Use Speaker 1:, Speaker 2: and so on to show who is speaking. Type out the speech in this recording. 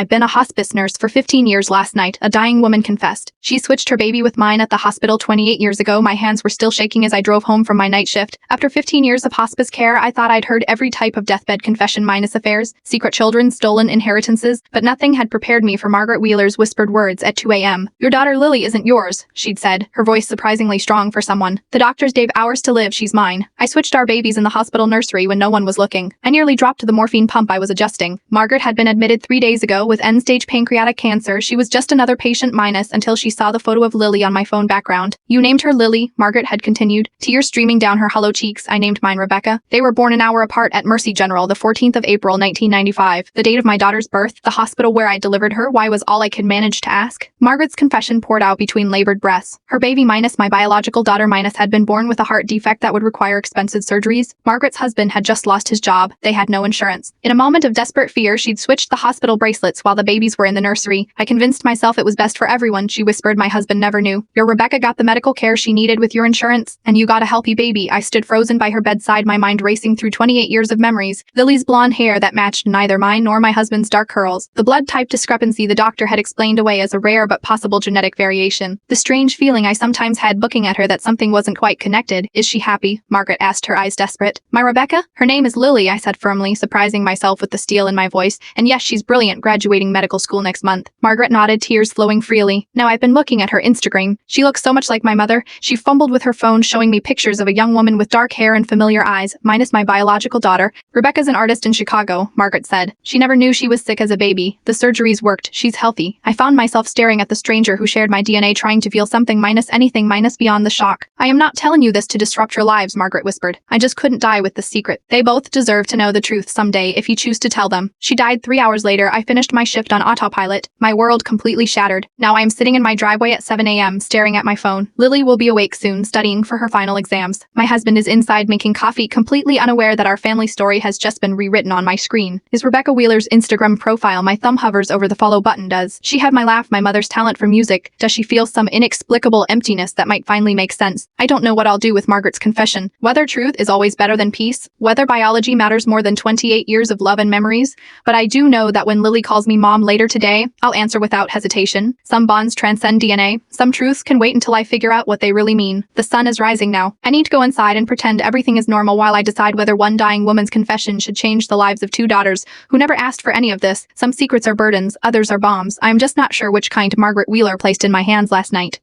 Speaker 1: "I've been a hospice nurse for 15 years last night," a dying woman confessed. She switched her baby with mine at the hospital 28 years ago. My hands were still shaking as I drove home from my night shift. After 15 years of hospice care, I thought I'd heard every type of deathbed confession minus affairs, secret children, stolen inheritances, but nothing had prepared me for Margaret Wheeler's whispered words at 2 a.m. "Your daughter Lily isn't yours," she'd said, her voice surprisingly strong for someone. "The doctors gave hours to live, she's mine. I switched our babies in the hospital nursery when no one was looking. I nearly dropped the morphine pump I was adjusting." Margaret had been admitted 3 days ago with end-stage pancreatic cancer. She was just another patient minus until she saw the photo of Lily on my phone background. "You named her Lily," Margaret had continued, tears streaming down her hollow cheeks. "I named mine Rebecca. They were born an hour apart at Mercy General, the 14th of April, 1995. The date of my daughter's birth, the hospital where I delivered her, why was all I could manage to ask." Margaret's confession poured out between labored breaths. Her baby minus my biological daughter minus had been born with a heart defect that would require expensive surgeries. Margaret's husband had just lost his job. They had no insurance. In a moment of desperate fear, she'd switched the hospital bracelets while the babies were in the nursery. "I convinced myself it was best for everyone," she whispered. "My husband never knew. Your Rebecca got the medical care she needed with your insurance, and you got a healthy baby." I stood frozen by her bedside, my mind racing through 28 years of memories. Lily's blonde hair that matched neither mine nor my husband's dark curls. The blood type discrepancy the doctor had explained away as a rare but possible genetic variation. The strange feeling I sometimes had looking at her that something wasn't quite connected. "Is she happy?" Margaret asked, her eyes desperate. "My Rebecca? Her name is Lily," I said firmly, surprising myself with the steel in my voice. "And yes, she's brilliant, graduating medical school next month." Margaret nodded, tears flowing freely. "Now I've been looking at her Instagram. She looks so much like my mother." She fumbled with her phone, showing me pictures of a young woman with dark hair and familiar eyes, minus my biological daughter. "Rebecca's an artist in Chicago," Margaret said. "She never knew she was sick as a baby. The surgeries worked. She's healthy." I found myself staring at the stranger who shared my DNA, trying to feel something minus anything minus beyond the shock. "I am not telling you this to disrupt your lives," Margaret whispered. "I just couldn't die with the secret. They both deserve to know the truth someday if you choose to tell them." She died 3 hours later. I finished my shift on autopilot, my world completely shattered. Now I am sitting in my driveway at 7 a.m. staring at my phone. Lily will be awake soon, studying for her final exams. My husband is inside making coffee, completely unaware that our family story has just been rewritten on my screen. Is Rebecca Wheeler's Instagram profile? My thumb hovers over the follow button. Does she have my laugh, my mother's talent for music? Does she feel some inexplicable emptiness that might finally make sense? I don't know what I'll do with Margaret's confession. Whether truth is always better than peace, whether biology matters more than 28 years of love and memories, but I do know that when Lily calls me mom later today, I'll answer without hesitation. Some bonds transcend DNA. Some truths can wait until I figure out what they really mean. The sun is rising now. I need to go inside and pretend everything is normal while I decide whether one dying woman's confession should change the lives of 2 daughters who never asked for any of this. Some secrets are burdens, others are bombs. I am just not sure which kind Margaret Wheeler placed in my hands last night.